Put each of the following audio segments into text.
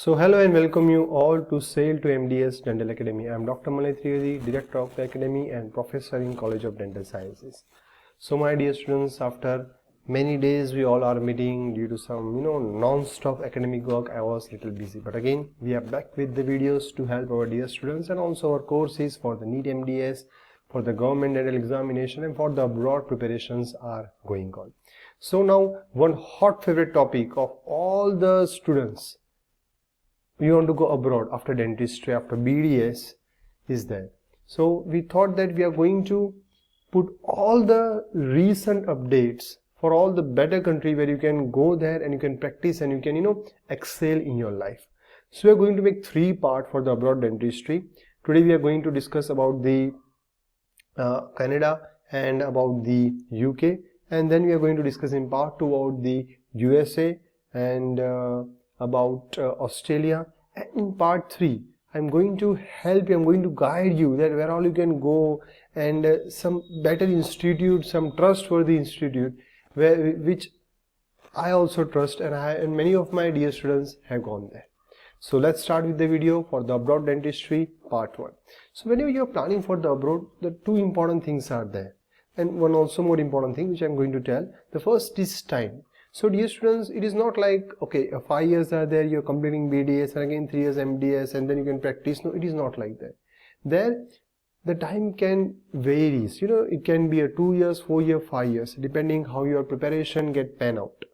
So hello and welcome you all to Sail to MDS Dental Academy. I am Dr. Malay, Director of the Academy and Professor in College of Dental Sciences. So my dear students, after many days we all are meeting due to some non-stop academic work. I was little busy, but again we are back with the videos to help our dear students, and also our courses for the NEET MDS, for the government dental examination, and for the abroad preparations are going on. So now one hot favorite topic of all the students, we want to go abroad after dentistry, after BDS is there. So we thought that we are going to put all the recent updates for all the better country where you can go there and you can practice and you can excel in your life. So we are going to make 3 parts for the abroad dentistry. Today we are going to discuss about the Canada and about the UK, and then we are going to discuss in part 2 about the USA and about Australia, and in part 3 I'm going to help you, I'm going to guide you that where all you can go, and some better institute, some trustworthy institute which I also trust, and many of my dear students have gone there. So let's start with the video for the abroad dentistry part 1. So whenever you're planning for the abroad, the 2 important things are there, and one also more important thing which I'm going to tell. The first is time. So dear students, it is not like, okay, 5 years are there, you're completing BDS and again 3 years MDS and then you can practice. No, it is not like that. There, the time can varies. It can be a 2 years, 4 years, 5 years, depending how your preparation get pan out.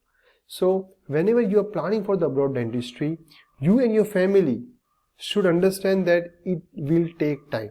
So whenever you are planning for the abroad dentistry, you and your family should understand that it will take time.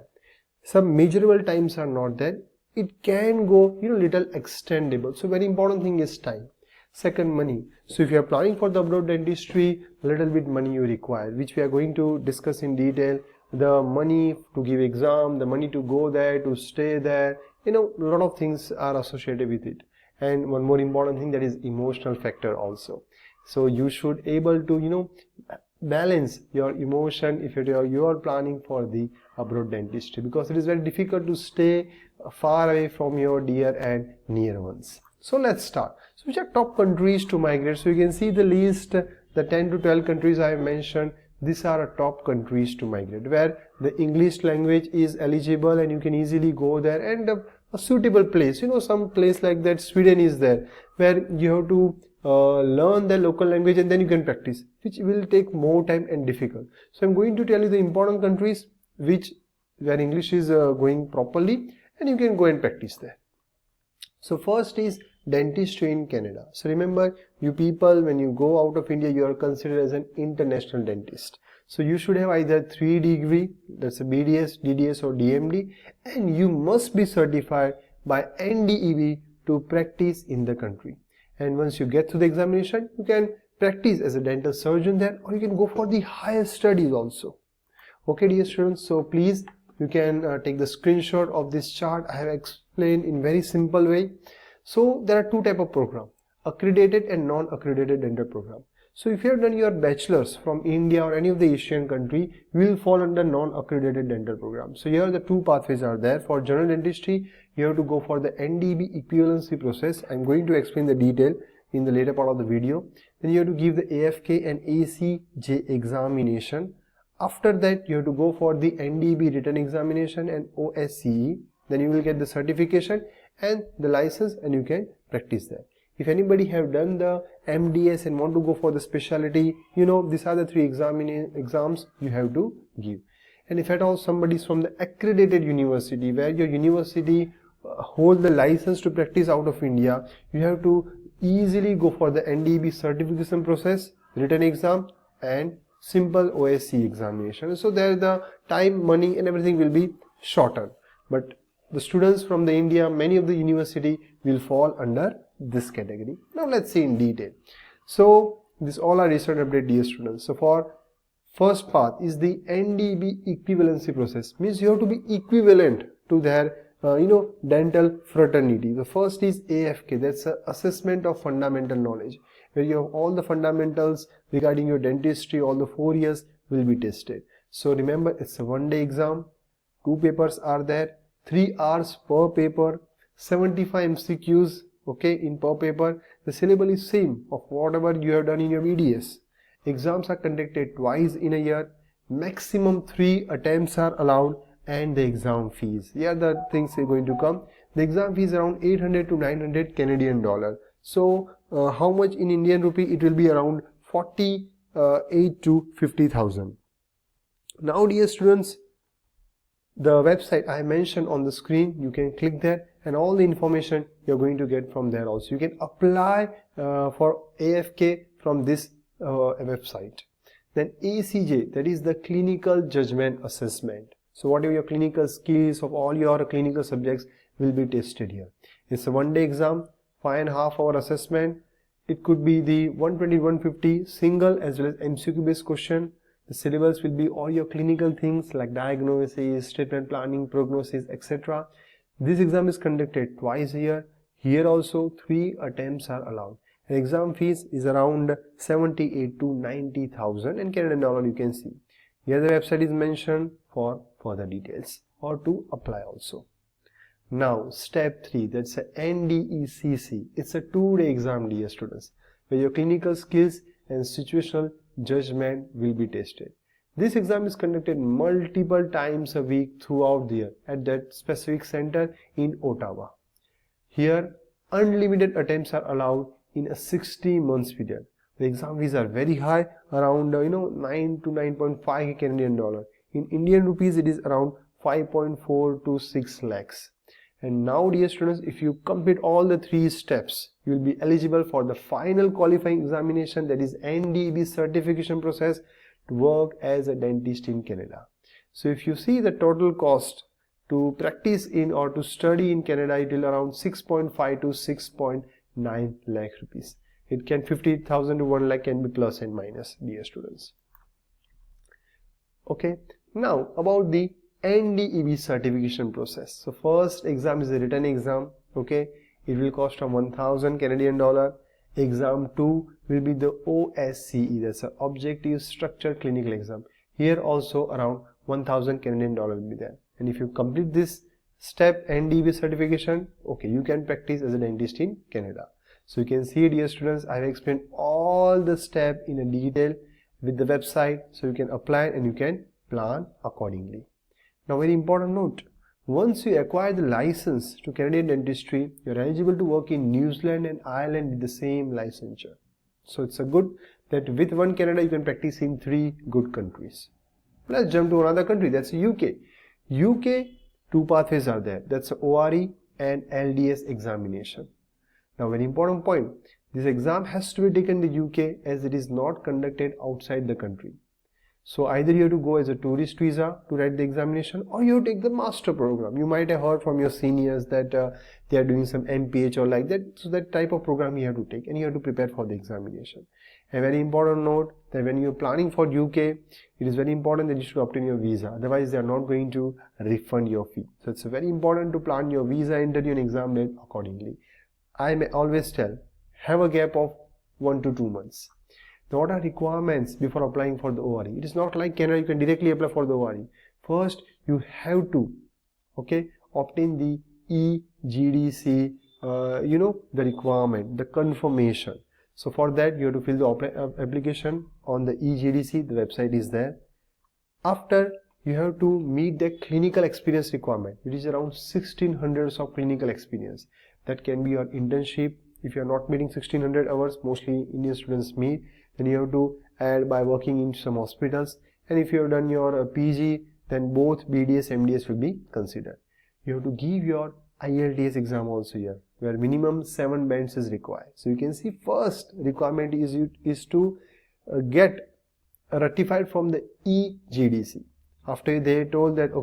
Some measurable times are not there. It can go, little extendable. So very important thing is time. Second, money. So if you are planning for the abroad dentistry, a little bit money you require, which we are going to discuss in detail. The money to give exam, the money to go there, to stay there, a lot of things are associated with it. And one more important thing, that is emotional factor also. So you should able to balance your emotion if you are planning for the abroad dentistry, because it is very difficult to stay far away from your dear and near ones. So let's start. So which are top countries to migrate? So you can see the list, the 10 to 12 countries I have mentioned. These are our top countries to migrate, where the English language is eligible and you can easily go there, and a suitable place, some place like that, Sweden is there, where you have to learn the local language and then you can practice, which will take more time and difficult. So I'm going to tell you the important countries where English is going properly and you can go and practice there. So first is dentistry in Canada. So remember, you people, when you go out of India, you are considered as an international dentist. So you should have either 3 degree, that's a BDS, DDS or DMD, and you must be certified by NDEB to practice in the country. And once you get to the examination, you can practice as a dental surgeon there, or you can go for the higher studies also. Okay, dear students, so please, you can take the screenshot of this chart. I have explained in very simple way. So there are 2 type of program, accredited and non-accredited dental program. So if you have done your bachelor's from India or any of the Asian country, you will fall under non-accredited dental program. So here the 2 pathways are there. For general dentistry, you have to go for the NDB equivalency process. I'm going to explain the detail in the later part of the video. Then you have to give the AFK and ACJ examination. After that, you have to go for the NDB written examination and OSCE. Then you will get the certification and the license, and you can practice there. If anybody have done the MDS and want to go for the specialty, these are the 3 exams you have to give. And if at all somebody is from the accredited university, where your university hold the license to practice out of India, you have to easily go for the NDB certification process, written exam and simple OSCE examination. So there the time, money and everything will be shorter. But the students from the India, many of the university will fall under this category. Now let's see in detail. So this all are recent update, dear students. So for first path is the NDB equivalency process, means you have to be equivalent to their dental fraternity. The first is AFK, that's a assessment of fundamental knowledge, where you have all the fundamentals regarding your dentistry, all the 4 years will be tested. So remember, it's a 1-day exam, 2 papers are there, 3 hours per paper, 75 MCQs, okay, in per paper. The syllabus is same of whatever you have done in your BDS, Exams are conducted twice in a year. Maximum 3 attempts are allowed, and the exam fees. Here the things are going to come. The exam fees around 800 to 900 Canadian dollar. So how much in Indian rupee? It will be around 48 to 50,000. Now dear students, the website I mentioned on the screen, you can click there and all the information you're going to get from there also. You can apply for AFK from this website. Then ACJ, that is the clinical judgment assessment. So whatever your clinical skills of all your clinical subjects will be tested here. It's a one-day exam, 5.5 hour assessment. It could be the 120-150 single as well as MCQ based question. The syllabus will be all your clinical things like diagnosis, treatment planning, prognosis, etc. This exam is conducted twice a year. Here also 3 attempts are allowed. And exam fees is around 78 to 90,000 in Canadian dollar, you can see. Here the website is mentioned for further details or to apply also. Now step 3, that's a NDECC. It's a 2-day exam, dear students, where your clinical skills and situational judgment will be tested. This exam is conducted multiple times a week throughout the year at that specific center in Ottawa. Here unlimited attempts are allowed in a 60 months period. The exam fees are very high, around 9 to 9.5 Canadian dollar. In Indian rupees it is around 5.4 to 6 lakhs. And now dear students, if you complete all the 3 steps, you will be eligible for the final qualifying examination, that is NDEB certification process, to work as a dentist in Canada. So if you see the total cost to practice in or to study in Canada, it will around 6.5 to 6.9 lakh rupees. It can 50,000 to 1 lakh can be plus and minus, dear students. Okay, now about the NDEB certification process. So first exam is a written exam. Okay, it will cost from 1,000 Canadian dollar. Exam 2 will be the OSCE, that's an objective structured clinical exam. Here also around 1,000 Canadian dollar will be there. And if you complete this step NDEB certification, okay, you can practice as a dentist in Canada. So you can see, dear students, I have explained all the steps in a detail with the website, so you can apply and you can plan accordingly. Now very important note, once you acquire the license to Canadian dentistry, you are eligible to work in New Zealand and Ireland with the same licensure. So it's a good that with one Canada you can practice in 3 good countries. Let's jump to another country, that's UK. UK, 2 pathways are there, that's ORE and LDS examination. Now very important point, this exam has to be taken in the UK as it is not conducted outside the country. So either you have to go as a tourist visa to write the examination, or you take the master program. You might have heard from your seniors that they are doing some MPH or like that. So that type of program you have to take and you have to prepare for the examination. A very important note that when you are planning for UK, it is very important that you should obtain your visa. Otherwise they are not going to refund your fee. So it's very important to plan your visa interview and exam date accordingly. I may always tell, have a gap of 1 to 2 months. Now, what are requirements before applying for the ORE? It is not like Canada, you can directly apply for the ORE. First, you have to, obtain the EGDC, the requirement, the confirmation. So for that, you have to fill the application on the EGDC, the website is there. After, you have to meet the clinical experience requirement, which is around 1600 of clinical experience. That can be your internship. If you are not meeting 1600 hours, mostly Indian students meet, then you have to add by working in some hospitals. And if you have done your PG, then both BDS MDS will be considered. You have to give your IELTS exam also here, where minimum 7 bands is required. So you can see first requirement is to get ratified from the EGDC. After they told that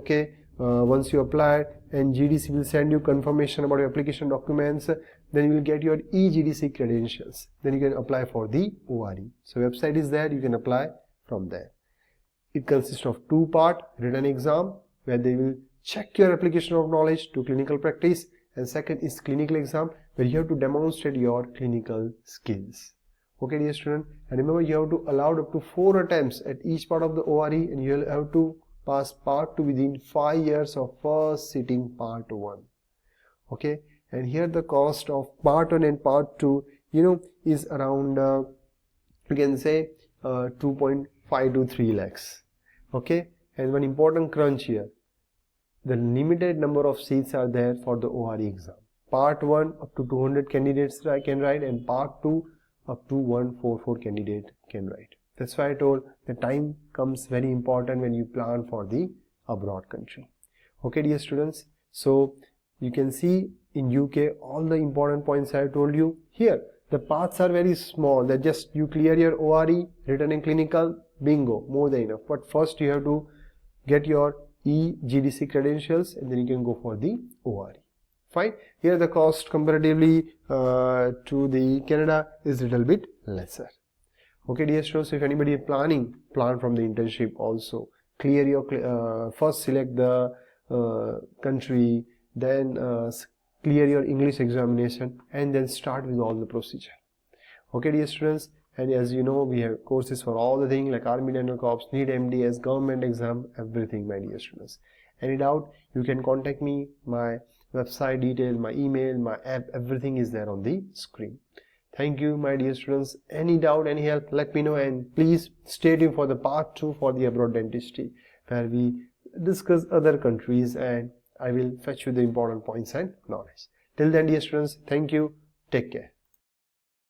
once you apply and GDC will send you confirmation about your application documents, then you will get your EGDC credentials. Then you can apply for the ORE. So website is there, you can apply from there. It consists of 2 parts, written exam where they will check your application of knowledge to clinical practice, and second is clinical exam where you have to demonstrate your clinical skills. Okay dear student, and remember you have to allow up to 4 attempts at each part of the ORE, and you will have to pass part 2 within 5 years of first sitting part 1. Okay, and here the cost of part 1 and part 2 is around you can say 2.5 to 3 lakhs. Okay, and one important crunch here, the limited number of seats are there for the ORE exam. Part 1 up to 200 candidates can write, and part 2 up to 144 candidate can write. That's why I told the time comes very important when you plan for the abroad country. Okay, dear students, so you can see in UK all the important points I told you. Here the paths are very small, that just you clear your ORE, written and clinical, bingo, more than enough. But first you have to get your EGDC credentials, and then you can go for the ORE. Fine. Here the cost comparatively to the Canada is little bit lesser. Okay, dear students, if anybody is planning, plan from the internship also. Clear your first select the country, then clear your English examination, and then start with all the procedure. Okay, dear students, and as you know, we have courses for all the things like Army Dental Corps, NEET, MDS, government exam, everything, my dear students. Any doubt, you can contact me. My website detail, my email, my app, everything is there on the screen. Thank you, my dear students. Any doubt, any help, let me know, and please stay tuned for the part 2 for the abroad dentistry, where we discuss other countries and I will fetch you the important points and knowledge. Till then, dear students, thank you. Take care.